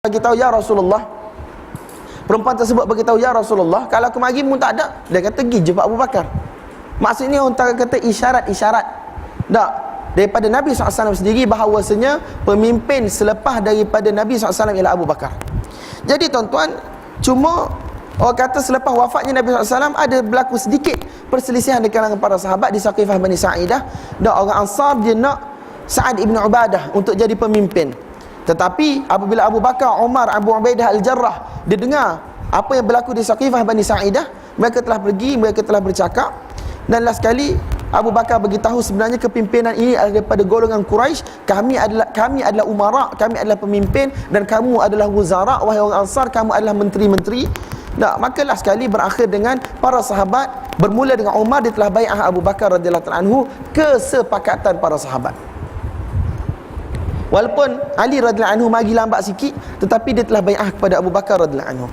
bagi tahu, ya Rasulullah, perempuan tersebut bagi tahu, ya Rasulullah, kalau aku mari pun tak ada. Dia kata, pergi jumpa Abu Bakar. Maksudnya orang kata isyarat-isyarat. Tak, daripada Nabi SAW sendiri bahawasanya pemimpin selepas daripada Nabi SAW ialah Abu Bakar. Jadi tuan-tuan, cuma orang kata selepas wafatnya Nabi SAW ada berlaku sedikit perselisihan di kalangan para sahabat di Saqifah Bani Sa'idah. Dan orang Ansar dia nak Sa'ad ibn Ubadah untuk jadi pemimpin. Tetapi apabila Abu Bakar, Umar, Abu Ubaidah Al-Jarrah dia dengar apa yang berlaku di Saqifah Bani Sa'idah, mereka telah pergi, mereka telah bercakap. Dan last sekali Abu Bakar beritahu sebenarnya kepimpinan ini adalah daripada golongan Quraisy. Kami adalah umara, kami adalah pemimpin, dan kamu adalah wuzara, wahai orang Ansar, kamu adalah menteri-menteri. Tak, maka last sekali berakhir dengan para sahabat, bermula dengan Umar, dia telah bai'ah Abu Bakar radhiyallahu anhu, kesepakatan para sahabat. Walaupun Ali radhiyallahu anhu mari lambat sikit, tetapi dia telah bai'ah kepada Abu Bakar radhiyallahu anhu.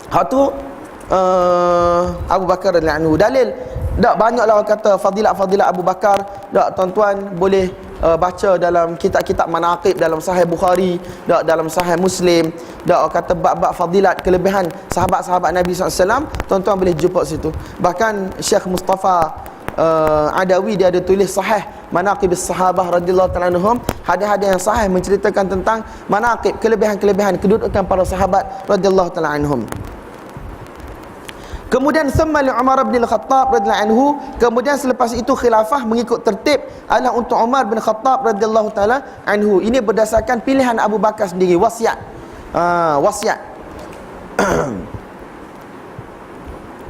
Hak tu Abu Bakar radhiyallahu anhu. Dalil tak banyaklah orang kata fadilat-fadilat Abu Bakar. Tak, tuan-tuan boleh baca dalam kitab-kitab manaqib, dalam Sahih Bukhari, tak, dalam Sahih Muslim. Tak, orang kata bab-bab fadilat kelebihan sahabat-sahabat Nabi SAW, tuan-tuan boleh jumpa situ. Bahkan Syekh Mustafa Adawi dia ada tulis Sahih Manaqibus Sahabah radhiyallahu ta'ala anhum, hadis-hadis yang sahih menceritakan tentang manaqib, kelebihan-kelebihan kedudukan para sahabat radhiyallahu ta'ala anhum. Kemudian thumma li Umar bin Al-Khattab radhiyallahu anhu, kemudian selepas itu khilafah mengikut tertib adalah untuk Umar bin Khattab radhiyallahu taala anhu. Ini berdasarkan pilihan Abu Bakar sendiri, wasiat. Wasiat.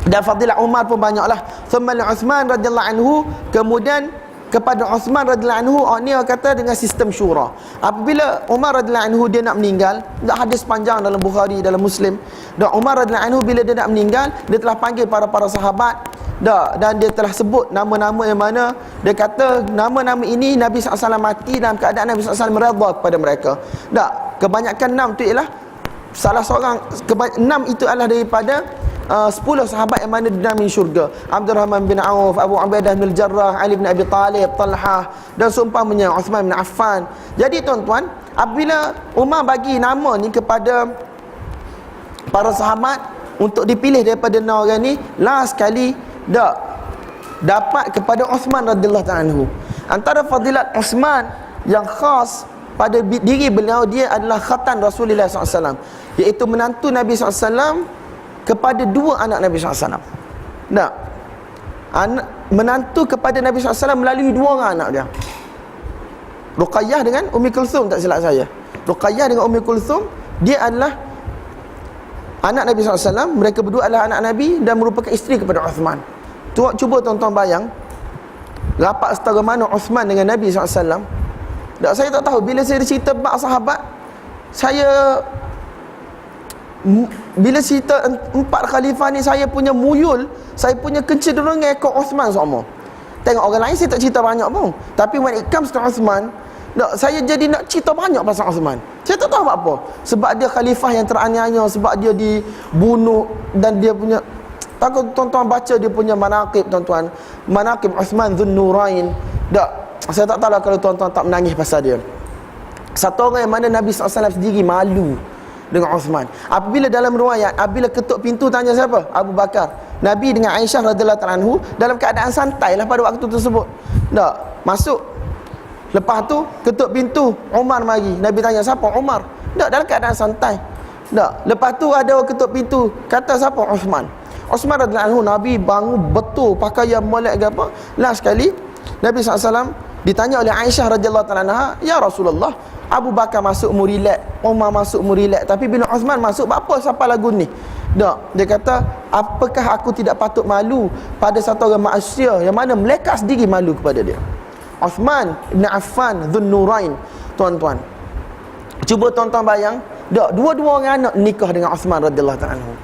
Dan fadilah Umar pun banyaklah. Thumma li Uthman radhiyallahu anhu, kemudian kepada Uthman radhiyallahu anhu, ni orang kata dengan sistem syura. Apabila Umar radhiyallahu anhu dia nak meninggal, dah hadis panjang dalam Bukhari, dalam Muslim. Dan Umar radhiyallahu anhu bila dia nak meninggal, dia telah panggil para sahabat, dan dia telah sebut nama-nama yang mana dia kata nama-nama ini Nabi SAW mati dalam keadaan Nabi SAW meredha kepada mereka. Kebanyakan 6 tu ialah salah seorang, 6 itu adalah daripada 10 sahabat yang mana dijamin syurga. Abdurrahman bin Auf, Abu Ubaidah bin Al-Jarrah, Ali bin Abi Talib, Talhah, dan seumpamanya Uthman bin Affan. Jadi tuan-tuan, apabila Umar bagi nama ni kepada para sahabat untuk dipilih daripada orang ni, last sekali dapat kepada Uthman radhiyallahu ta'ala anhu. Antara fadilat Uthman yang khas pada diri beliau, dia adalah khatan Rasulullah SAW, iaitu menantu Nabi SAW kepada 2 anak Nabi SAW. Menantu kepada Nabi SAW melalui 2 orang anak dia, Ruqayyah dengan Ummi Kulthum, tak silap saya. Ruqayyah dengan Ummi Kulthum, dia adalah anak Nabi SAW. Mereka berdua adalah anak Nabi dan merupakan isteri kepada Uthman. Cuba tuan-tuan bayang rapat setara mana Uthman dengan Nabi SAW. Saya tak tahu, bila saya cerita bab sahabat, bila cerita 4 khalifah ni, saya punya muyul, saya punya kecenderungan ikut Uthman semua. Tengok orang lain saya tak cerita banyak pun, tapi when it comes to Uthman, saya jadi nak cerita banyak pasal Uthman. Saya tak tahu apa. Sebab dia khalifah yang teraniaya, sebab dia dibunuh, dan dia punya, takut tuan-tuan baca dia punya manaqib, tuan-tuan, manaqib Uthman Dhun Nurain. Saya tak tahu lah kalau tuan-tuan tak menangis pasal dia. Satu orang yang mana Nabi SAW sendiri malu dengan Uthman. Apabila dalam riwayat, apabila ketuk pintu tanya siapa? Abu Bakar. Nabi dengan Aisyah radhiyallahu ta'ala anhu dalam keadaan santai lah pada waktu tersebut. Masuk. Lepas tu ketuk pintu, Umar mari. Nabi tanya siapa? Umar. Dalam keadaan santai. Lepas tu ada orang ketuk pintu, kata siapa? Uthman. Uthman radhiyallahu anhu, Nabi bangun betul pakaian molek ke apa. Last sekali Nabi SAW ditanya oleh Aisyah radhiyallahu ta'ala anha, ya Rasulullah, Abu Bakar masuk murilek, Umar masuk murilek, tapi bila Uthman masuk, apa siapa lagu ni? Dia kata, apakah aku tidak patut malu pada satu orang manusia yang mana mereka sendiri malu kepada dia? Uthman ibn Affan Dhun Nurain. Tuan-tuan, cuba tuan-tuan bayang, dua-dua orang anak nikah dengan Uthman radhiyallahu ta'ala anhu.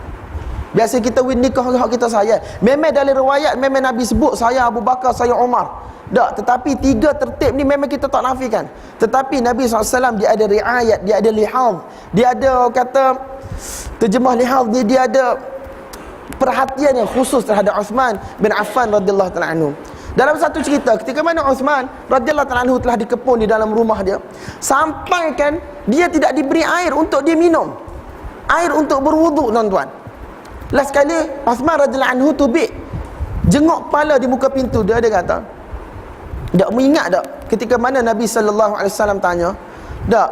Biasa kita nikah hak kita saya. Memang dalam riwayat memang Nabi sebut saya Abu Bakar, saya Umar. Tetapi 3 tertib ni memang kita tak nafikan. Tetapi Nabi SAW dia ada riayat, dia ada lihaz, dia ada kata terjemah lihaz ni, dia ada perhatian yang khusus terhadap Uthman bin Affan radhiyallahu ta'ala anhu. Dalam satu cerita, ketika mana Uthman radhiyallahu ta'ala anhu telah dikepung di dalam rumah dia, sampai kan dia tidak diberi air untuk dia minum, air untuk berwuduk, tuan-tuan. Last kali Uthman radhiyallahu anhu tubik jenguk kepala di muka pintu dia, dia kata, tak mengingat tak ketika mana Nabi sallallahu alaihi wasallam tanya, tak,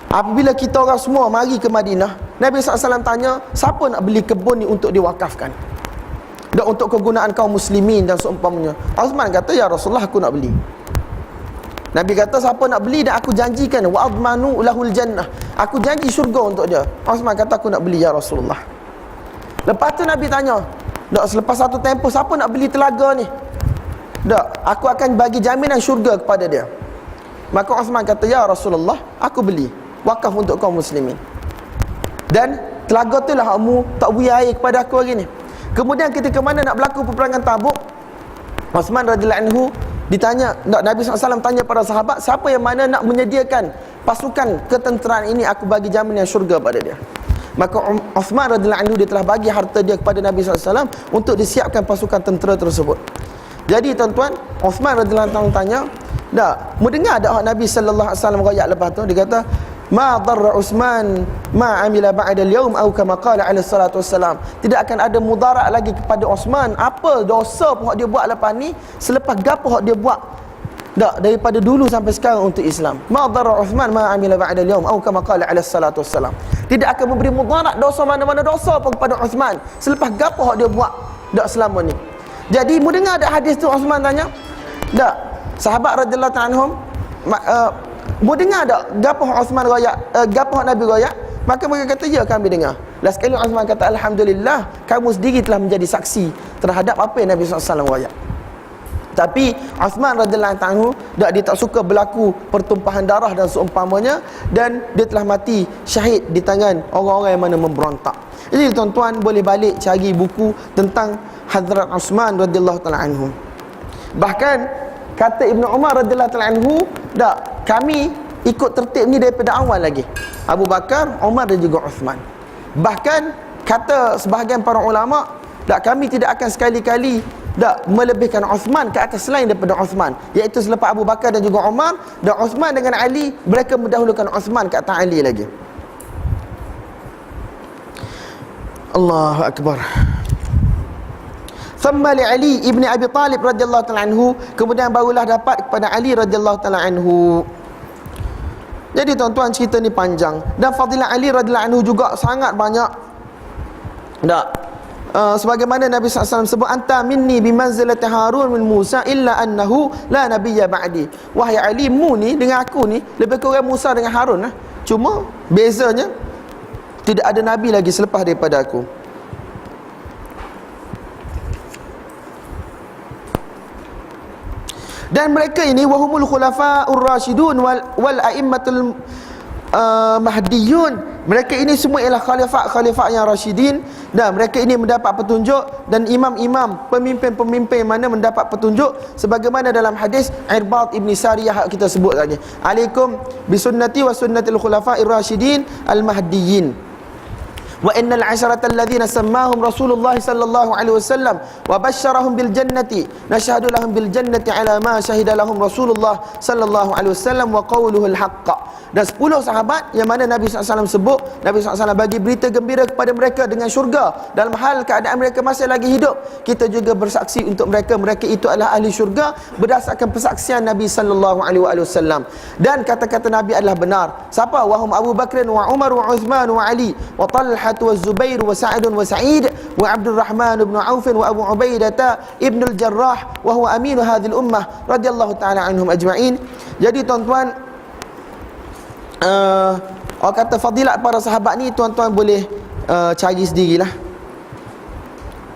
apabila kita orang semua mari ke Madinah, Nabi SAW tanya, siapa nak beli kebun ni untuk diwakafkan, dan untuk kegunaan kaum muslimin dan seumpamanya. Uthman kata, ya Rasulullah, aku nak beli. Nabi kata, siapa nak beli, dan aku janjikan, wa admanu lahul jannah, aku janji syurga untuk dia. Uthman kata, aku nak beli ya Rasulullah. Lepas tu Nabi tanya, tak, selepas satu tempoh, siapa nak beli telaga ni? Tak, aku akan bagi jaminan syurga kepada dia. Maka Uthman kata, ya Rasulullah, aku beli, wakaf untuk kaum muslimin. Dan telaga tu lah kamu tak beri air kepada aku hari ni. Kemudian ketika mana nak berlaku peperangan Tabuk, Uthman radhiyallahu anhu ditanya, Nabi SAW tanya para sahabat, siapa yang mana nak menyediakan pasukan ketenteraan ini, aku bagi jaminan syurga pada dia. Maka Uthman radhiyallahu anhu, dia telah bagi harta dia kepada Nabi SAW untuk disiapkan pasukan tentera tersebut. Jadi tuan-tuan, Uthman radhiyallahu anhu tanya, tak, mendengar tak Nabi sallallahu alaihi wasallam royak lepas tu, dia kata, ma darra Uthman ma amila ba'da al-yawm atau kama qala alaihi salatu wassalam, tidak akan ada mudarat lagi kepada Uthman apa dosa pun dia buat lepas ni, selepas gapo dia buat tak daripada dulu sampai sekarang untuk Islam. Ma darra Uthman ma amila ba'da al-yawm atau kama qala alaihi salatu wassalam, tidak akan memberi mudarat dosa mana-mana dosa pun kepada Uthman selepas gapo dia buat tak selama ni. Jadi mendengar ada hadis tu, Uthman tanya, tak, sahabat radhiyallahu ta'ala anhum mau dengar tak gapo Uthman royak, gapo Nabi royak? Maka mereka kata, ya, kami dengar. Last sekali Uthman kata, alhamdulillah, kamu sendiri telah menjadi saksi terhadap apa yang Nabi SAW royak. Tapi Uthman radhiyallahu anhu, dia tak suka berlaku pertumpahan darah dan seumpamanya, dan dia telah mati syahid di tangan orang-orang yang mana memberontak. Jadi tuan-tuan boleh balik cari buku tentang Hadrat Uthman radhiyallahu ta'ala anhu. Bahkan kata Ibn Umar radhiyallahu ta'ala anhu, tak, kami ikut tertib ni daripada awal lagi, Abu Bakar, Umar dan juga Uthman. Bahkan kata sebahagian para ulama, tak, kami tidak akan sekali-kali tak melebihkan Uthman ke atas selain daripada Uthman, iaitu selepas Abu Bakar dan juga Umar, dan Uthman dengan Ali, mereka mendahulukan Uthman ke atas Ali lagi. Allahu Akbar. Thumma li Ali ibn Abi Talib radhiyallahu ta'ala anhu, kemudian barulah dapat kepada Ali radhiyallahu ta'ala anhu. Jadi tuan-tuan, cerita ni panjang, dan fadilah Ali radhiyallahu anhu juga sangat banyak. Tak, sebagaimana Nabi SAW sebut, anta minni bimanzilati Harun min Musa illa annahu la nabiyya ba'di. Wahai Ali, mu ni dengan aku ni lebih kurang Musa dengan Harun lah. Cuma bezanya tidak ada nabi lagi selepas daripada aku. Dan mereka ini wahumul khulafa'ur rasyidun wal a'immatul mahdiyun. Mereka ini semua ialah khalifah yang rasyidin, dan mereka ini mendapat petunjuk, dan imam-imam, pemimpin-pemimpin mana mendapat petunjuk, sebagaimana dalam hadis Irbad ibn Sariyah kita sebut tadi, alaikum bisunnati wa sunnatil khulafa'ir rasyidin al mahdiyyin. Wa innal 'asharata alladhina sammahum Rasulullah sallallahu alaihi wasallam wa basyarahum bil jannati nashhadu lahum bil jannati ala ma syahida lahum Rasulullah sallallahu alaihi wasallam wa qawluhu al haqq. Dan 10 sahabat yang mana Nabi SAW sebut, Nabi SAW bagi berita gembira kepada mereka dengan syurga dalam hal keadaan mereka masih lagi hidup. Kita juga bersaksi untuk mereka, mereka itu adalah ahli syurga berdasarkan persaksian Nabi sallallahu alaihi wasallam. Dan kata-kata Nabi adalah benar. Siapa? Wahum Abu Bakr wa Umar wa Uthman wa Ali wa Talha wa Zubair wa Sa'id wa Sa'id wa Abdul Rahman ibn Auf wa Abu Ubaidah ibn al-Jarrah wa huwa aminu hadhihi al-ummah radhiyallahu ta'ala anhum ajma'in. Jadi tuan-tuan, orang kata fadilat para sahabat ni tuan-tuan boleh cari sendirilah.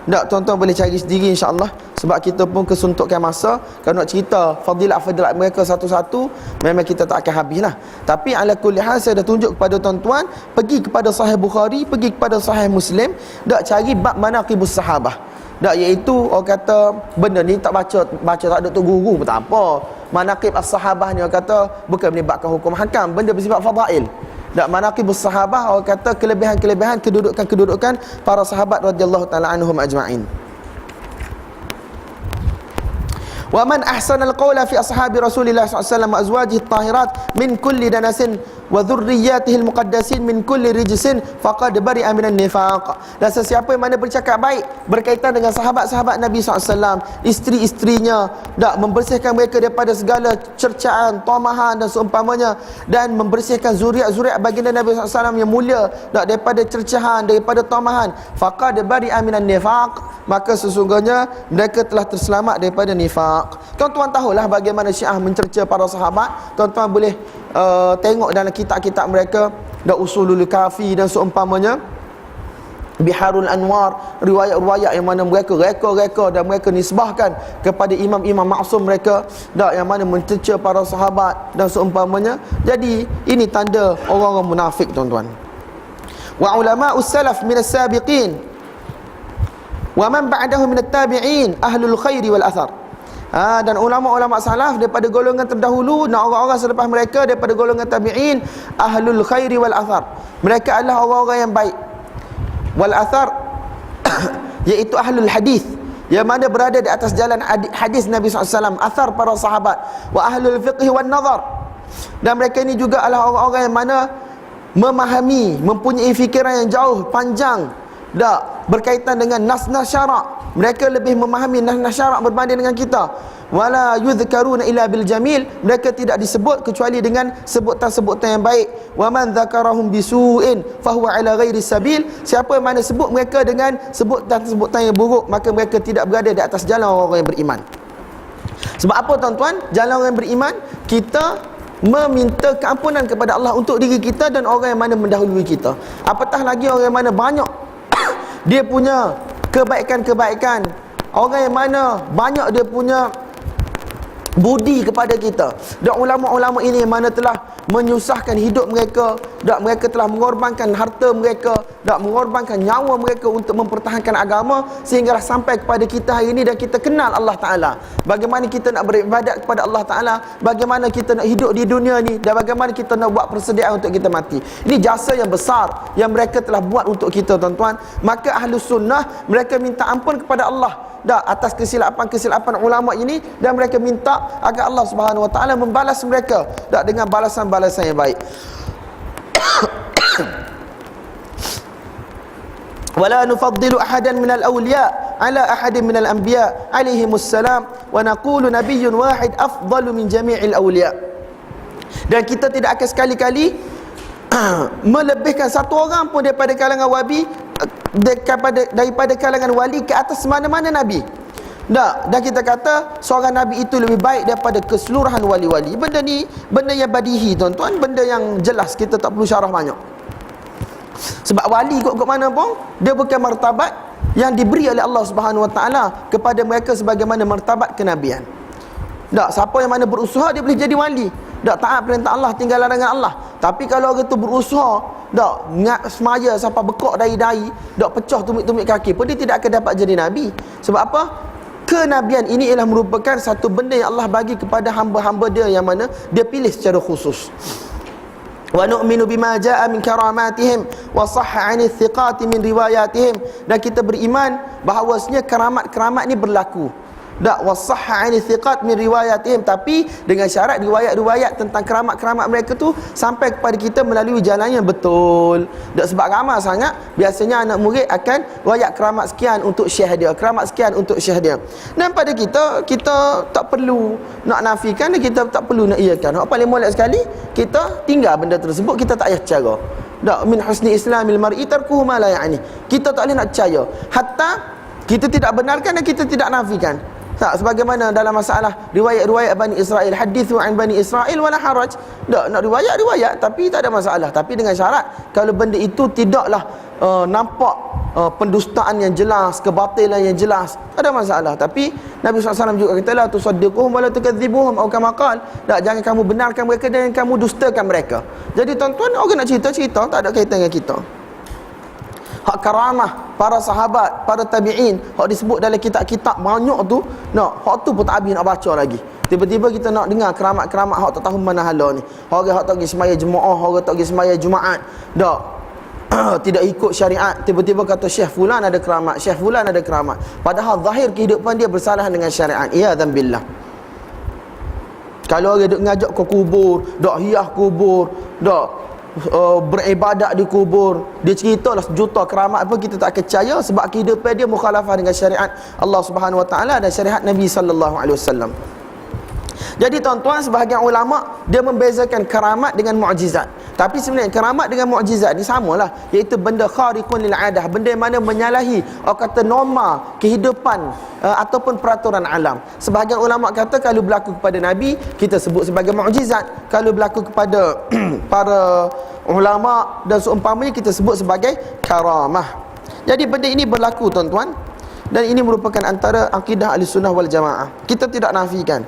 Tak, tuan-tuan boleh cari sendiri insya-Allah, sebab kita pun kesuntukkan masa. Kalau nak cerita fadilat-fadilat mereka satu-satu memang kita tak akan habis lah. Tapi ala kulli hal, saya dah tunjuk kepada tuan-tuan, pergi kepada Sahih Bukhari, pergi kepada Sahih Muslim, tak, cari bab manaqibus sahabah. Tak, iaitu orang kata benda ni tak baca tak ada tu guru pun tak apa. Manaqib as-sahabah ni orang kata bukan melibatkan hukum hakam, benda bersifat fadail. Tak, manaqibus sahabah orang kata kelebihan-kelebihan, kedudukan-kedudukan para sahabat radhiyallahu taala anhum ajma'in. Wa man ahsanal qawla fi ashabi Rasulillah sallallahu alaihi wasallam wa azwajihi at-tahirat min kulli danasin wa dhurriyyatihi al-muqaddasin min kulli rijsin faqad bari'a minan nifaq. Dan sesiapa yang mana bercakap baik berkaitan dengan sahabat-sahabat Nabi SAW, isteri-isterinya, dak membersihkan mereka daripada segala cercaan, tomahan dan seumpamanya, dan membersihkan zuriat-zuriat baginda Nabi SAW yang mulia, dak daripada cercahan, daripada tomahan, faqad bari'a minan nifaq, maka sesungguhnya mereka telah terselamat daripada nifaq. Tuan-tuan tahulah bagaimana Syiah mencerca para sahabat. Tuan-tuan boleh tengok dalam kitab-kitab mereka, dan Usulul Kafi dan seumpamanya, Biharul Anwar, riwayat-riwayat yang mana mereka reka-reka dan mereka nisbahkan kepada imam-imam maksum mereka, dak yang mana mencerca para sahabat dan seumpamanya. Jadi ini tanda orang-orang munafik, tuan-tuan. Wa ulama'us salaf minas sabiqin wa man ba'dahu minat tabi'in ahlul khairi wal athar. Dan ulama-ulama salaf daripada golongan terdahulu dan orang-orang selepas mereka daripada golongan tabi'in, ahlul khairi wal athar, mereka adalah orang-orang yang baik. Wal athar iaitu ahlul hadis, yang mana berada di atas jalan hadis Nabi SAW, athar para sahabat. Wa ahlul fiqh wan nazar, dan mereka ini juga adalah orang-orang yang mana memahami, mempunyai fikiran yang jauh panjang, dak berkaitan dengan nas-nas syarak. Mereka lebih memahami nas-nas syarak berbanding dengan kita. Wala yudhkaruna illa bil jamil, mereka tidak disebut kecuali dengan sebutan-sebutan yang baik. Wa man dzakarahum bisu'in fahuwa ala ghairi sabil, siapa yang mana sebut mereka dengan sebutan-sebutan yang buruk, maka mereka tidak berada di atas jalan orang yang beriman. Sebab apa, tuan-tuan? Jalan orang yang beriman, kita meminta keampunan kepada Allah untuk diri kita dan orang yang mana mendahului kita. Apatah lagi orang yang mana banyak dia punya kebaikan-kebaikan, orang yang mana banyak dia punya budi kepada kita. Dan ulama-ulama ini mana telah menyusahkan hidup mereka, dan mereka telah mengorbankan harta mereka, dan mengorbankan nyawa mereka untuk mempertahankan agama, sehinggalah sampai kepada kita hari ini dan kita kenal Allah Ta'ala. Bagaimana kita nak beribadat kepada Allah Ta'ala, bagaimana kita nak hidup di dunia ni, dan bagaimana kita nak buat persediaan untuk kita mati. Ini jasa yang besar yang mereka telah buat untuk kita, tuan-tuan. Maka Ahlus Sunnah, mereka minta ampun kepada Allah atas kesilapan-kesilapan ulama ini, dan mereka minta agar Allah Subhanahu Wa Taala membalas mereka dengan balasan-balasan yang baik. Wala nufaddilu ahadan minal awliya ala ahadin minal anbiya alaihimus salam wa naqulu nabiyyun wahid afdalu min jami'il awliya. Dan kita tidak akan sekali-kali melebihkan satu orang pun daripada kalangan wabi, daripada kalangan wali ke atas mana-mana nabi. Dan kita kata seorang nabi itu lebih baik daripada keseluruhan wali-wali. Benda ni benda yang badihi, tuan-tuan, benda yang jelas, kita tak perlu syarah banyak. Sebab wali kot mana pun, dia bukan martabat yang diberi oleh Allah Subhanahu Wa Taala kepada mereka sebagaimana martabat kenabian. Tak, siapa yang mana berusaha dia boleh jadi wali. Tak, taat perintah Allah, tinggal larangan Allah. Tapi kalau orang tu berusaha, tak, semaya sampai bekok dahi-dahi, tak pecah tumit-tumit kaki pun, dia tidak akan dapat jadi nabi. Sebab apa? Kenabian ini ialah merupakan satu benda yang Allah bagi kepada hamba-hamba dia yang mana dia pilih secara khusus. Wa nu'minu bima jaa'a min karamatihim wa sahha 'ani thiqati min riwayatihim, dan kita beriman bahawasanya keramat-keramat ni berlaku. Tak, wasahha 'ani thiqat min riwayatihim, tapi dengan syarat riwayat-riwayat tentang keramat-keramat mereka tu sampai kepada kita melalui jalan yang betul. Tak, sebab ramai sangat biasanya anak murid akan riwayat keramat sekian untuk syekh dia, keramat sekian untuk syekh dia. Dan pada kita tak perlu nak nafikan dan kita tak perlu nak iakan. Hak paling molek sekali, kita tinggal benda tersebut, kita tak payah cara. Tak, min husni islamil mar'i tarkuhu ma la ya'ni. Kita tak boleh nak percaya, hatta kita tidak benarkan dan kita tidak nafikan. Tak, sebagaimana dalam masalah riwayat-riwayat Bani Israel, hadithu an Bani Israel wala haraj. Tak, nak riwayat tapi tak ada masalah, tapi dengan syarat kalau benda itu tidaklah nampak pendustaan yang jelas, kebatilan yang jelas, tak ada masalah. Tapi Nabi SAW juga kata, la tusaddiquhum wa la tukadzibuhum, atau kama qala, tak, jangan kamu benarkan mereka dan kamu dustakan mereka. Jadi tuan-tuan, orang nak cerita-cerita tak ada kaitan dengan kita. Hak karamah para sahabat, para tabi'in, hak disebut dalam kitab-kitab banyak tu, hak tu pun tak habis nak baca lagi. Tiba-tiba kita nak dengar keramat-keramat hak tak tahu mana hala ni. Orang hak tak pergi semaya jemaah, orang tak pergi semaya Jumaat, tak tidak ikut syariat, tiba-tiba kata Syekh fulan ada keramat, Syekh fulan ada keramat, padahal zahir kehidupan dia bersalahan dengan syariat. Iyadzan billah. Kalau orang duk ngajak ke kubur, dok hias kubur, dok beribadat di kubur, dia ceritalah sejuta keramat apa, kita tak percaya sebab kehidupan dia mukhalafah dengan syariat Allah Subhanahu Wa Taala dan syariat Nabi sallallahu alaihi wasallam. Jadi tuan-tuan, sebahagian ulama dia membezakan keramat dengan mukjizat. Tapi sebenarnya keramat dengan mukjizat ni samalah, iaitu benda khariqun lil adah, benda yang mana menyalahi orang kata norma kehidupan ataupun peraturan alam. Sebahagian ulama kata kalau berlaku kepada Nabi kita sebut sebagai mukjizat, kalau berlaku kepada para ulama dan seumpamanya kita sebut sebagai karamah. Jadi benda ini berlaku tuan-tuan, dan ini merupakan antara akidah Ahlussunnah wal Jamaah. Kita tidak nafikan.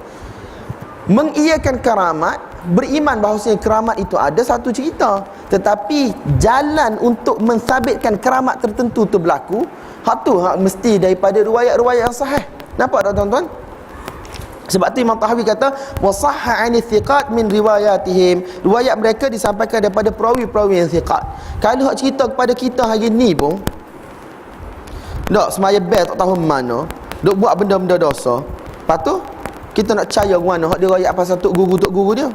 Mengiyakan keramat, beriman bahawasanya keramat itu ada, satu cerita. Tetapi jalan untuk mensabitkan keramat tertentu itu berlaku, hak tu mesti daripada riwayat-riwayat yang sahih. Nampak tak tuan-tuan? Sebab tu Imam Tahawi kata wasahha 'ani thiqat min riwayatihim, riwayat mereka disampaikan daripada perawi-perawi yang thiqat. Kalau hak cerita kepada kita hari ni pun dok semaya bel tak tahu mana, dok buat benda-benda dosa, lepas tu kita nak percaya mana hak dia royak pasal tok guru dia.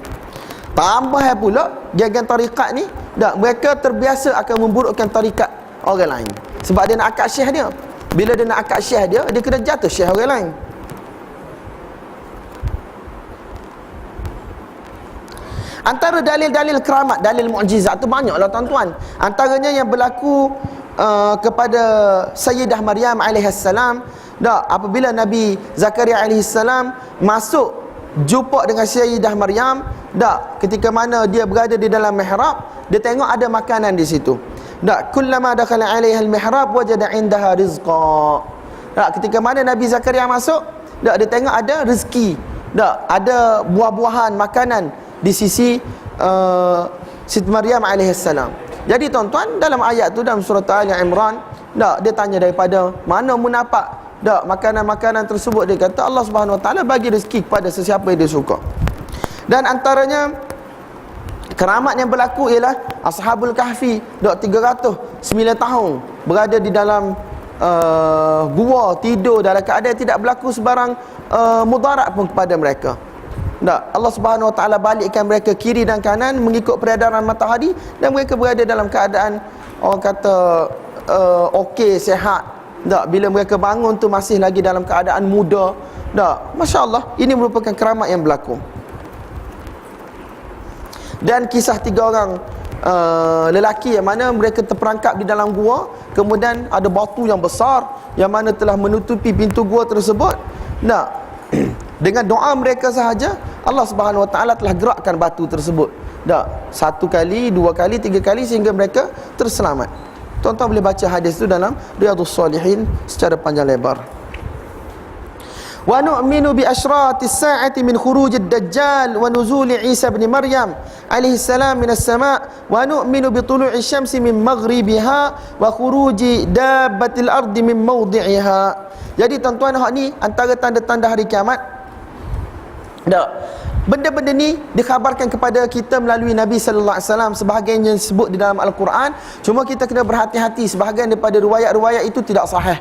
Tambah pula geng-geng tarikat ni, dak mereka terbiasa akan memburukkan tarikat orang lain. Sebab dia nak akad syekh dia. Bila dia nak akad syekh dia, dia kena jatuh syekh orang lain. Antara dalil-dalil keramat, dalil mukjizat tu banyaklah tuan-tuan. Antaranya yang berlaku kepada Sayyidah Maryam alaihissalam. Apabila Nabi Zakaria alaihissalam masuk jumpa dengan Sayyidah Maryam, ketika mana dia berada di dalam mihrab, dia tengok ada makanan di situ. Kullama dakhala 'alaiha al-mihrab wajada 'indaha rizqa. Ketika mana Nabi Zakaria masuk, dia tengok ada rezeki, ada buah-buahan makanan di sisi Siti Maryam alaihissalam. Jadi tuan-tuan, dalam ayat tu dalam surah Ali Imran, dia tanya daripada mana munapak makanan-makanan tersebut. Dia kata Allah Subhanahu Wa Taala bagi rezeki kepada sesiapa yang dia suka. Dan antaranya keramat yang berlaku ialah Ashabul Kahfi, 309 tahun berada di dalam gua, tidur dalam keadaan tidak berlaku sebarang mudarat pun kepada mereka. Allah Subhanahu Wa Taala balikkan mereka kiri dan kanan mengikut peredaran matahari, dan mereka berada dalam keadaan orang kata okey, sihat. Bila mereka bangun tu masih lagi dalam keadaan muda. Masya Allah, ini merupakan keramat yang berlaku. Dan kisah 3 orang lelaki yang mana mereka terperangkap di dalam gua, kemudian ada batu yang besar yang mana telah menutupi pintu gua tersebut. Dengan doa mereka sahaja Allah Subhanahu Wa Taala telah gerakkan batu tersebut. 1 kali, 2 kali, 3 kali sehingga mereka terselamat. Tuan-tuan boleh baca hadis itu dalam Riyadhus Shalihin secara panjang lebar. Wa nu'minu bi asyratis sa'ati min khurujid dajjal wa nuzuli Isa ibn Maryam alaihi salam minas sama' wa nu'minu bi tulu'i syamsi min maghribiha wa khuruji dabbatil ardi min mawdi'iha. Jadi tuan-tuan, hak ni antara tanda-tanda hari kiamat. Benda-benda ni dikhabarkan kepada kita melalui Nabi sallallahu alaihi wasallam, sebahagian yang disebut di dalam Al-Quran. Cuma kita kena berhati-hati, sebahagian daripada riwayat-riwayat itu tidak sahih.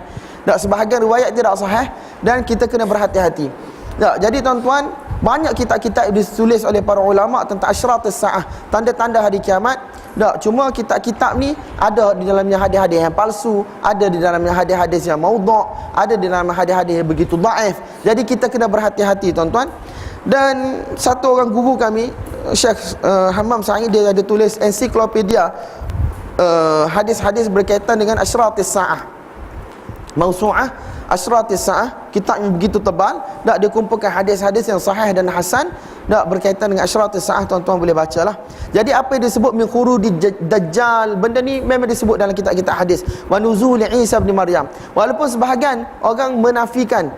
Sebahagian riwayat tidak sahih dan kita kena berhati-hati. Jadi tuan-tuan, banyak kitab-kitab ditulis oleh para ulama tentang asyratus saah, tanda-tanda hari kiamat. Cuma kitab-kitab ni ada di dalamnya hadis-hadis yang palsu, ada di dalamnya hadis-hadis yang maudhu', ada di dalamnya hadis-hadis yang begitu dhaif. Jadi kita kena berhati-hati tuan-tuan. Dan satu orang guru kami, Syekh Hammam Sa'id, dia ada tulis ensiklopedia hadis-hadis berkaitan dengan asyratis sa'ah, Mausu'ah Asyratis Sa'ah. Kitab yang begitu tebal, dia kumpulkan hadis-hadis yang sahih dan hasan berkaitan dengan asyratis sa'ah. Tuan-tuan boleh bacalah. Jadi apa yang disebut min khurudi dajjal, benda ni memang disebut dalam kitab-kitab hadis. Wa nuzuli Isa bin Maryam. Walaupun sebahagian orang menafikan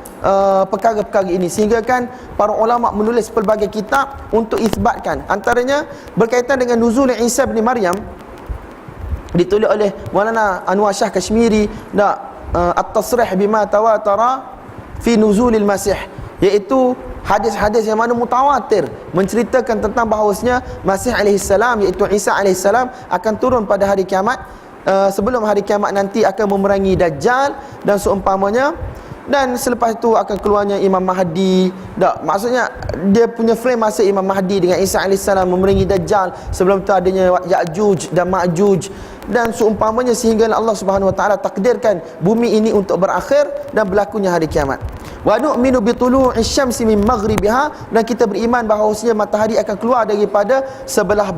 perkara-perkara ini, sehingga kan para ulama menulis pelbagai kitab untuk isbatkan. Antaranya berkaitan dengan nuzul Isa bin Maryam, ditulis oleh Maulana Anwar Shah Kashmiri, at-tasrih bima tawatara fi nuzulil masih, iaitu hadis-hadis yang mana mutawatir menceritakan tentang bahawasanya Masih alaihissalam, iaitu Isa alaihissalam, akan turun pada hari kiamat. Sebelum hari kiamat nanti akan memerangi Dajjal dan seumpamanya. Dan selepas itu akan keluarnya Imam Mahdi. Tak, maksudnya dia punya frame masa Imam Mahdi dengan Isa AS memerangi Dajjal. Sebelum itu adanya Ya'juj dan Ma'juj. Dan seumpamanya sehingga Allah Subhanahu Wa Taala takdirkan bumi ini untuk berakhir dan berlakunya hari kiamat. Wa nu'minu bi tulu'i syamsi min maghribiha, dan kita beriman bahawasanya matahari akan keluar daripada sebelah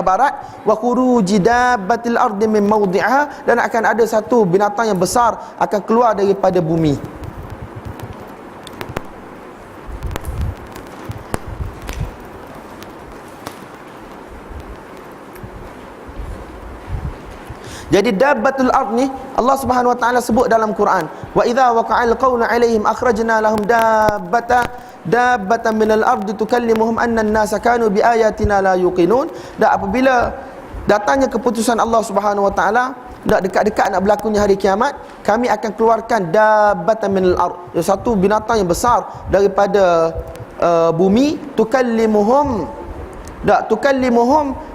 barat, wa khuruji dabbatil ardi min mawdi'iha, dan akan ada satu binatang yang besar akan keluar daripada bumi. Jadi dabbatul ard ni Allah Subhanahu Wa Taala sebut dalam Quran, wa idza waqa'al qawlu 'alaihim akhrajna lahum dabbatan minal ardi tukallimuhum anna an-nasa kanu biayatina la yuqinun. Dan apabila datangnya keputusan Allah Subhanahu Wa Taala, dah dekat-dekat nak berlakunya hari kiamat, kami akan keluarkan dabbatan minal ard, satu binatang yang besar daripada bumi, tukallimuhum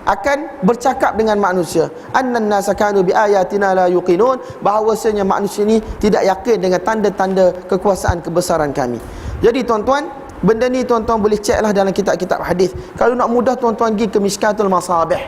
akan bercakap dengan manusia, annan nasa kanu biayatina la yuqinun, bahawasanya manusia ni tidak yakin dengan tanda-tanda kekuasaan kebesaran kami. Jadi tuan-tuan, benda ni tuan-tuan boleh cek lah dalam kitab-kitab hadis. Kalau nak mudah, tuan-tuan pergi ke Mishkatul Masabih.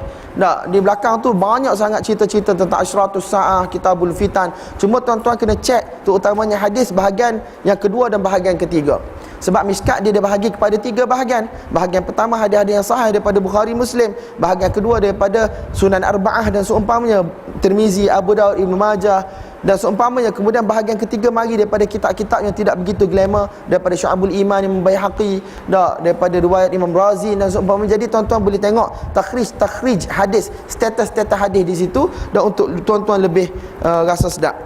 Di belakang tu banyak sangat cerita-cerita tentang Asyratus Sa'ah, Kitabul Fitan. Cuma tuan-tuan kena cek terutamanya hadis bahagian yang kedua dan bahagian ketiga. Sebab Mishkat dia bahagi kepada 3 bahagian. Bahagian pertama hadis-hadis yang sahih daripada Bukhari, Muslim. Bahagian kedua daripada Sunan Arba'ah dan seumpamanya, Tirmizi, Abu Daud, Ibn Majah dan seumpamanya. Kemudian bahagian ketiga mari daripada kitab-kitab yang tidak begitu glamour, daripada Syu'abul Iman Imam Baihaqi, daripada riwayat Imam Razi dan seumpamanya. Jadi tuan-tuan boleh tengok takhrij hadis, status-status hadis di situ, dan untuk tuan-tuan lebih rasa sedap.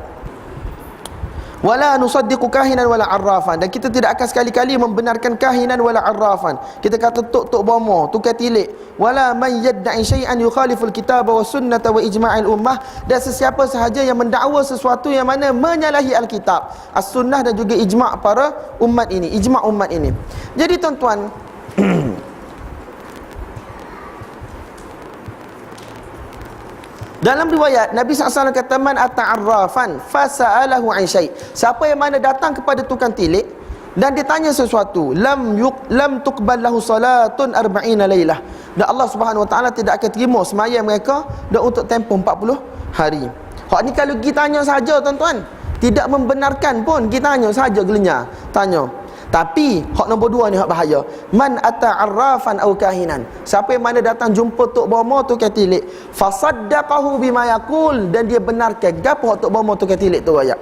Wala nusaddiqu kahinan wala arrafan, dan kita tidak akan sekali-kali membenarkan kahinan wala arrafan. Kita kata tok bomo, tukar tilik. Wala man yadda'i syai'an yukhaliful kitab wa sunnata wa ijma'il ummah, dan sesiapa sahaja yang mendakwa sesuatu yang mana menyalahi Alkitab, as-sunnah dan juga ijma' para umat ini, ijma' umat ini. Jadi tuan-tuan, dalam riwayat Nabi SAW kata, man ata'arrafan fasa'alahu an syai', siapa yang mana datang kepada tukang tilik dan ditanya sesuatu, lam tuqbal lahu salatun 40 lailah, dan Allah Subhanahu Wa Taala tidak akan terima sembahyang mereka dan untuk tempoh 40 hari. Hak ni kalau kita tanya saja tuan-tuan, tidak membenarkan pun, kita tanya saja gelenyar tanya. Tapi hak nombor 2 ni hak bahaya. Man ata'arrafan aw kahinan, siapa yang mana datang jumpa tok bomo tu katilik, fasaddaqahu bima yaqul, dan dia benarkan gapo hak tok bomo tu katilik tu ayat.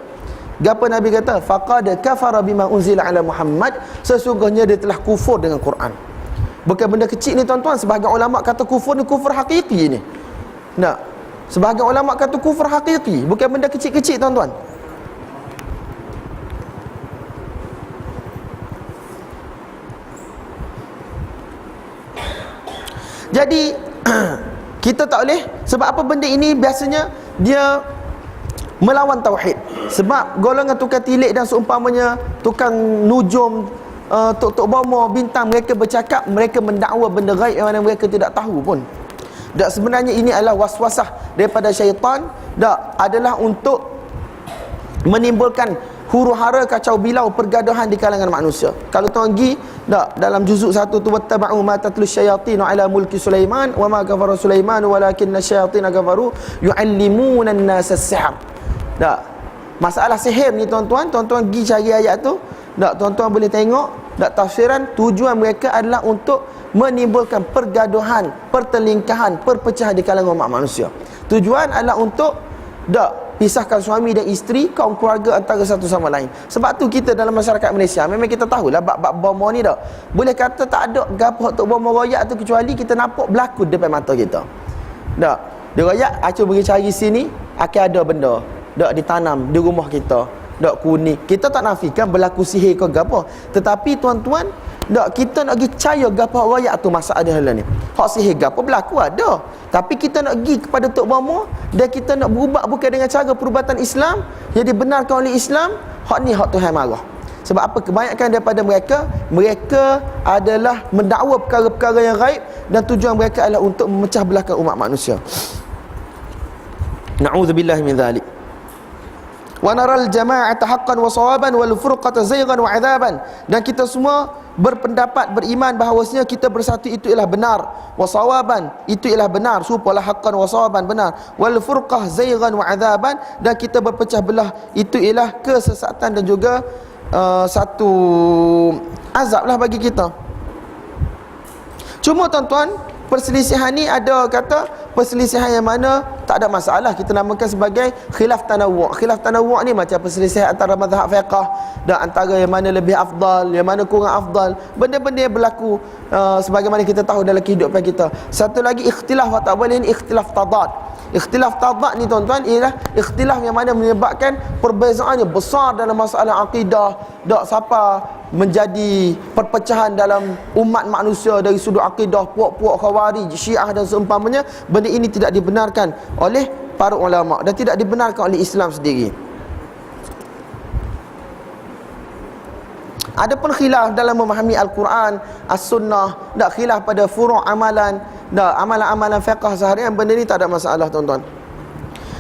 Gapo Nabi kata, faqad kafara bima unzila ala Muhammad, sesungguhnya dia telah kufur dengan Quran. Bukan benda kecil ni tuan-tuan. Sebahagian ulama kata kufur ni kufur hakiki ni. Sebahagian ulama kata kufur hakiki, bukan benda kecil-kecil tuan-tuan. Jadi kita tak boleh, sebab apa benda ini biasanya dia melawan tauhid. Sebab golongan tukang tilik dan seumpamanya, tukang nujum, tok-tok bomo, bintang, mereka bercakap, mereka mendakwa benda gaib yang mana mereka tidak tahu pun. Dan sebenarnya ini adalah waswasah daripada syaitan, adalah untuk menimbulkan huru-hara, kacau bilau, pergaduhan di kalangan manusia. Kalau tuan pergi dalam juzuk 1 tu, wattaba'u ma tatlu syayatin ala mulki Sulaiman wa ma kafara Sulaiman walakinna syayatin kafaru yu'allimuna an-nasa as-sihr. Masalah sihir ni tuan-tuan pergi cari ayat tu, tuan-tuan boleh tengok tafsiran. Tujuan mereka adalah untuk menimbulkan pergaduhan, pertelingkahan, perpecahan di kalangan umat manusia. Tujuan adalah untuk pisahkan suami dan isteri, kaum keluarga antara satu sama lain. Sebab tu kita dalam masyarakat Malaysia memang kita tahulah bab bomo ni boleh kata tak ada gapo tok bomo royak tu, kecuali kita nampak berlaku depan mata kita. Dia royak, acu pergi cari sini, akan ada benda ditanam di rumah kita, kuning. Kita tak nafikan berlaku sihir ke gapo, tetapi tuan-tuan, kita nak pergi percaya gapo royak tu masalah dia ni. Hak sihir gapo berlaku ada, tapi kita nak pergi kepada tok bomo dan kita nak berubah bukan dengan cara perubatan Islam yang dibenarkan oleh Islam. Hak ni hak Tuhan marah. Sebab apa? Kebanyakan daripada mereka adalah mendakwa perkara-perkara yang gaib, dan tujuan mereka adalah untuk memecah belahkan umat manusia. Na'udzubillah min dzalik. Wa naral jama'ata haqqan wa sawaban wal furqata zaygan wa 'adzaban. Dan kita semua berpendapat, beriman bahawasanya kita bersatu itu ialah benar, wa sawaban itu ialah benar, supalah haqqan wa sawaban benar, wal furqah zaygan wa 'adzaban, dan kita berpecah belah itu ialah kesesatan dan juga satu azab lah bagi kita. Cuma tuan-tuan, perselisihan ni ada kata perselisihan yang mana tak ada masalah, kita namakan sebagai khilaf tanawwu'. Khilaf tanawwu' ni macam perselisihan antara mazhab fiqh dan antara yang mana lebih afdal, yang mana kurang afdal. Benda-benda yang berlaku sebagaimana kita tahu dalam kehidupan kita. Satu lagi ikhtilaf wa tak boleh ni ikhtilaf tadad. Ikhtilaf tadad ni tuan-tuan ialah ikhtilaf yang mana menyebabkan perbezaannya besar dalam masalah akidah. Tak siapa menjadi perpecahan dalam umat manusia dari sudut akidah, puak-puak Khawarij, Syiah dan seumpamanya. Benda ini tidak dibenarkan oleh para ulama dan tidak dibenarkan oleh Islam sendiri. Adapun khilaf dalam memahami Al-Quran, As-Sunnah, tak khilaf pada furu' amalan, tak amalan-amalan fiqh seharian, benda ni tak ada masalah tuan-tuan.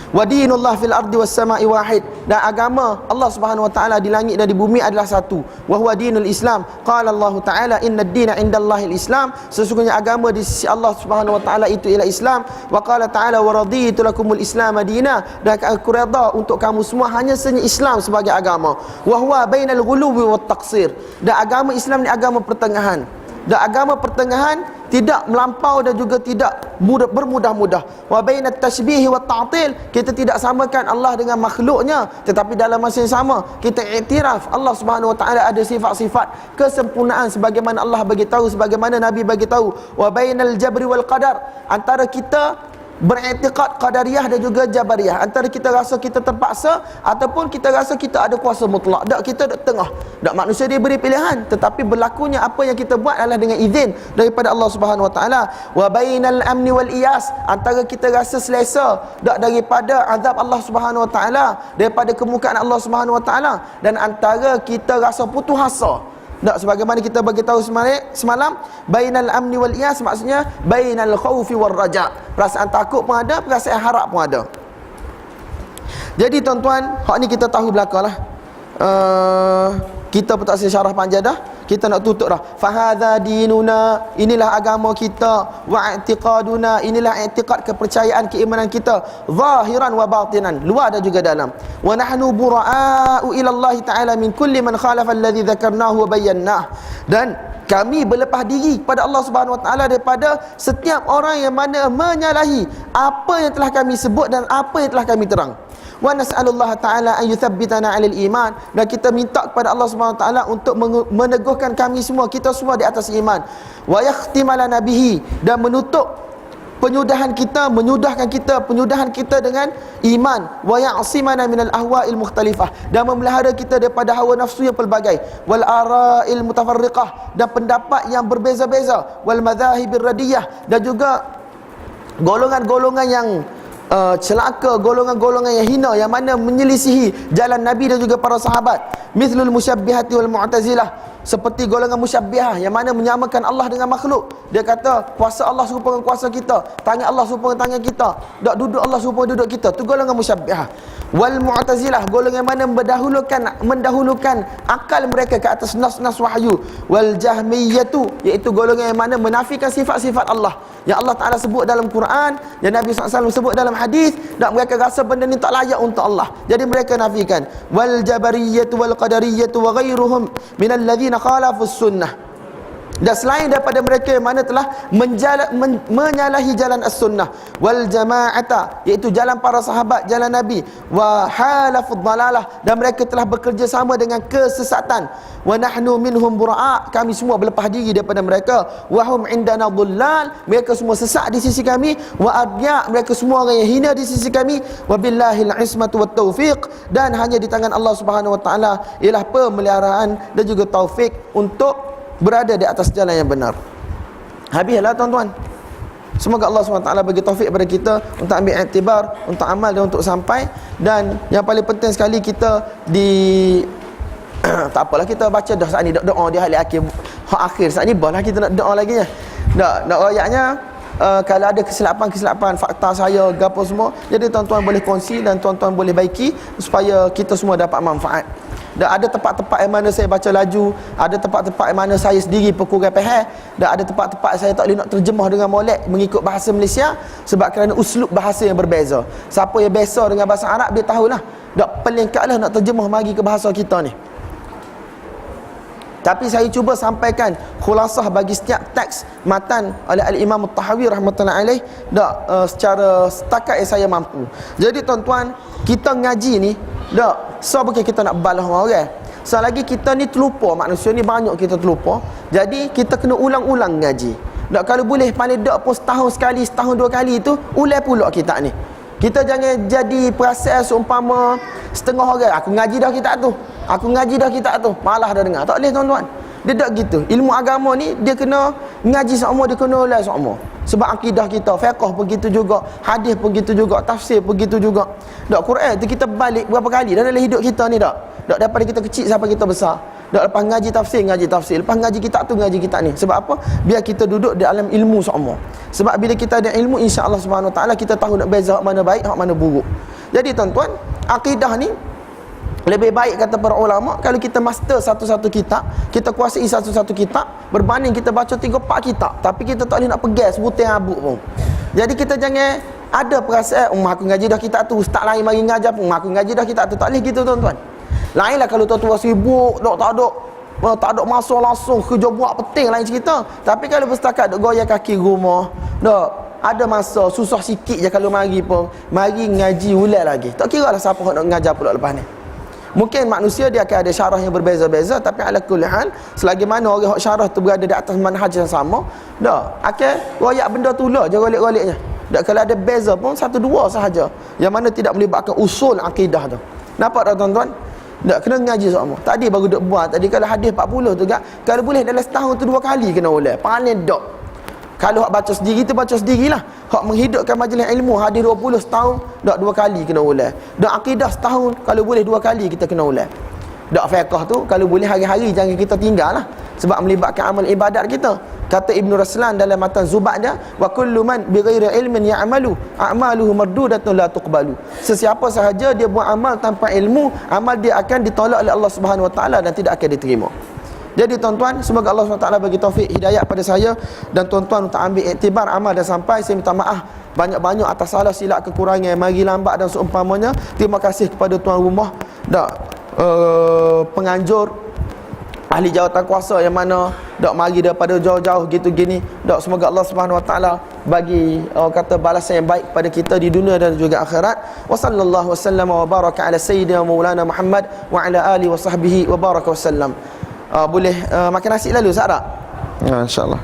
Wa dinullah fil ardi was sama'i wahid, dan agama Allah Subhanahu wa taala di langit dan di bumi adalah satu. Wa huwa dinul Islam. Qala Allah taala innad dina indallahil Islam, sesungguhnya agama di sisi Allah Subhanahu wa taala itu ialah Islam. Wa qala taala wa raditu lakumul Islam madina, dan aku redha untuk kamu semua hanya saja Islam sebagai agama. Wa huwa bainal ghuluwi wat taqsir, dan agama Islam ni agama pertengahan. Dan agama pertengahan tidak melampau dan juga tidak bermudah-mudah. Wa bainat tashbih wa ta'til, kita tidak samakan Allah dengan makhluknya, tetapi dalam masa yang sama kita iktiraf Allah Subhanahu wa taala ada sifat-sifat kesempurnaan sebagaimana Allah bagi tahu, sebagaimana Nabi bagi tahu. Wa bainal jabri wal qadar, antara kita beriktikad qadariyah dan juga jabariyah, antara kita rasa kita terpaksa ataupun kita rasa kita ada kuasa mutlak. Tak, kita di tengah. Tak, manusia dia beri pilihan, tetapi berlakunya apa yang kita buat adalah dengan izin daripada Allah Subhanahu wa taala. Wa bainal amni wal iyas, antara kita rasa selesa tak daripada azab Allah Subhanahu wa taala, daripada kemukaan Allah Subhanahu wa taala, dan antara kita rasa putus asa. Tak, sebagaimana kita bagi tahu semalam, bainal amni wal iyas maksudnya bainal khaufi war raja, perasaan takut pun ada, perasaan harap pun ada. Jadi tuan-tuan, hak ni kita tahu belakalah. Kita pun tak saya syarah panjang dah, kita nak tutup dah. Fahadha dinuna, inilah agama kita. Wa i'tiqaduna, inilah i'tiqad, kepercayaan, keimanan kita. Zahiran wa batinan, luar dan juga dalam. Wa nahnu bura'a'u ila Allah ta'ala min kulli man khalafa alladhi dzakarnahu wa bayyannah, dan kami berlepas diri kepada Allah Subhanahu wa taala daripada setiap orang yang mana menyalahi apa yang telah kami sebut dan apa yang telah kami terang. Wa nas'alullah ta'ala an yuthabbitana 'alal iman, dan kita minta kepada Allah Subhanahu wa taala untuk meneguhkan kami semua, kita semua di atas iman. Wa yakhtimalana bihi, dan menutup penyudahan kita, penyudahan kita dengan iman. Wa ya'simana minal ahwa'il mukhtalifah, dan memelihara kita daripada hawa nafsu yang pelbagai. Wal ara'il mutafarriqah, dan pendapat yang berbeza-beza. Wal madzahibir radiyah, dan juga golongan-golongan yang celaka, golongan-golongan yang hina, yang mana menyelisihi jalan Nabi dan juga para sahabat. Mithlul musyabbihati wal mu'tazilah, seperti golongan musyabbihah yang mana menyamakan Allah dengan makhluk. Dia kata kuasa Allah serupa dengan kuasa kita, tangan Allah serupa dengan tangan kita, duduk Allah serupa dengan duduk kita. Tu golongan musyabbihah. Wal mu'tazilah, golongan mana mendahulukan akal mereka ke atas nas-nas wahyu. Wal jahmiyatu, iaitu golongan yang mana menafikan sifat-sifat Allah yang Allah Ta'ala sebut dalam Quran, yang Nabi SAW sebut dalam hadis, dan mereka rasa benda ni tak layak untuk Allah, jadi mereka nafikan. Wal jabariyatu wal qadariyatu wa ghairuhum minal ladzina khalafus sunnah, dan selain daripada mereka yang mana telah menyalahi jalan as-sunnah. Wal jama'ata, iaitu jalan para sahabat, jalan Nabi. Wa halafud dalalah, dan mereka telah bekerja sama dengan kesesatan. Wa nahnu minhum bura'a, kami semua berlepas diri daripada mereka. Wa hum indana dhullal, mereka semua sesat di sisi kami. Wa adya', mereka semua orang yang hina di sisi kami. Wa billahil ismatu wat taufiq, dan hanya di tangan Allah Subhanahu wa taala ialah pemeliharaan dan juga taufik untuk berada di atas jalan yang benar. Habislah tuan-tuan. Semoga Allah SWT bagi taufik kepada kita untuk ambil iktibar, untuk amal dan untuk sampai. Dan yang paling penting sekali, kita tak apalah, kita baca dah saat ni doa di hari akhir, hak akhir saat ni, bahalah kita nak doa lagi ya. Nak ayatnya kalau ada kesilapan fakta saya gapo semua, jadi tuan-tuan boleh kongsi dan tuan-tuan boleh baiki supaya kita semua dapat manfaat. Dan ada tempat-tempat yang mana saya baca laju, ada tempat-tempat yang mana saya sendiri pun kurang faham, dan ada tempat-tempat saya tak boleh nak terjemah dengan molek mengikut bahasa Malaysia sebab kerana uslub bahasa yang berbeza. Siapa yang biasa dengan bahasa Arab dia tahulah. Tak pelengkaplah nak terjemah mari ke bahasa kita ni. Tapi saya cuba sampaikan khulasah bagi setiap teks matan oleh Al-Imam At-Tahawi rahmatullahi alaih secara setakat yang saya mampu. Jadi tuan-tuan, kita ngaji ni so bukan kita nak balas orang. Selagi kita ni terlupa, manusia ni banyak kita terlupa. Jadi kita kena ulang-ulang ngaji. Kalau boleh paling tak pun setahun sekali, setahun dua kali tu ulang pula kita ni. Kita jangan jadi perasaan seumpama setengah orang, aku ngaji dah kitab tu, aku ngaji dah kitab tu, malah dah dengar. Tak boleh tuan-tuan. Dia tak gitu. Ilmu agama ni dia kena ngaji sama, dia kena ulang sama. Sebab akidah kita, fiqh pun gitu juga, hadis pun gitu juga, tafsir pun gitu juga. Dak Quran tu kita balik berapa kali dah dalam hidup kita ni dak. Dak daripada kita kecil sampai kita besar. Dak lepas ngaji tafsir, lepas ngaji kitab tu, ngaji kitab ni. Sebab apa? Biar kita duduk di alam ilmu sama. Sebab bila kita ada ilmu, insya-Allah Subhanahu taala kita tahu nak beza hak mana baik, hak mana buruk. Jadi tuan-tuan, akidah ni lebih baik kata para ulama kalau kita master satu-satu kitab, kita kuasai satu-satu kitab berbanding kita baca 3-4 kitab tapi kita tak boleh nak pegang sebutir habuk pun. Jadi kita jangan ada perasaan aku ngaji dah kitab tu, ustaz lain mari ngajar pun aku ngaji dah kitab tu. Tak boleh gitu tuan-tuan. Lainlah kalau tuan-tuan sibuk tak ada masa langsung kerja buat penting lain cerita. Tapi kalau berstakat duk goyang kaki rumah, ada masa susah sikit je kalau mari pun mari ngaji ulang lagi. Tak kira lah siapa nak ngajar pula lepas ni. Mungkin manusia dia akan ada syarah yang berbeza-beza, tapi ala kulli hal selagi mana orang hak syarah tu berada di atas manhaj yang sama, akan royak benda tu lah je golek-goleknya. Kalau ada beza pun 1-2 sahaja yang mana tidak melibatkan usul akidah tu. Nampak tak tuan-tuan? Kena ngaji sama. Tadi baru duk buat. Tadi kalau hadis 40 tu kan, kalau boleh dalam setahun tu 2 kali kena ulang. Paling dok. Kalau hak baca sendiri tu baca sendirilah. Hak menghidupkan majlis ilmu hadis 20 setahun, 2 kali kena ulang. Akidah setahun kalau boleh 2 kali kita kena ulang. Fiqh tu kalau boleh hari-hari jangan kita tinggal lah, sebab melibatkan amal ibadat kita. Kata Ibn Raslan dalam matan Zubat dia, wa kullu man bighairi ilmin ya'malu a'maluhu mardudatun la tuqbalu. Sesiapa sahaja dia buat amal tanpa ilmu, amal dia akan ditolak oleh Allah Subhanahu Wa Taala dan tidak akan diterima. Jadi tuan-tuan, semoga Allah SWT bagi taufik hidayah pada saya dan tuan-tuan untuk ambil iktibar amal dan sampai. Saya minta maaf banyak-banyak atas salah silap kekurangan, mari lambat dan seumpamanya. Terima kasih kepada tuan rumah penganjur, ahli jawatan kuasa yang mana mari daripada jauh-jauh gitu gini. Semoga Allah Subhanahu Wa Taala bagi kata balasan yang baik pada kita di dunia dan juga akhirat. Wa sallallahu wasallam wa baraka ala sayyidina maulana Muhammad wa ala alihi wa sahbihi wa baraka wasallam. Boleh makan nasi lalu Ustaz tak? Ya, insya-Allah.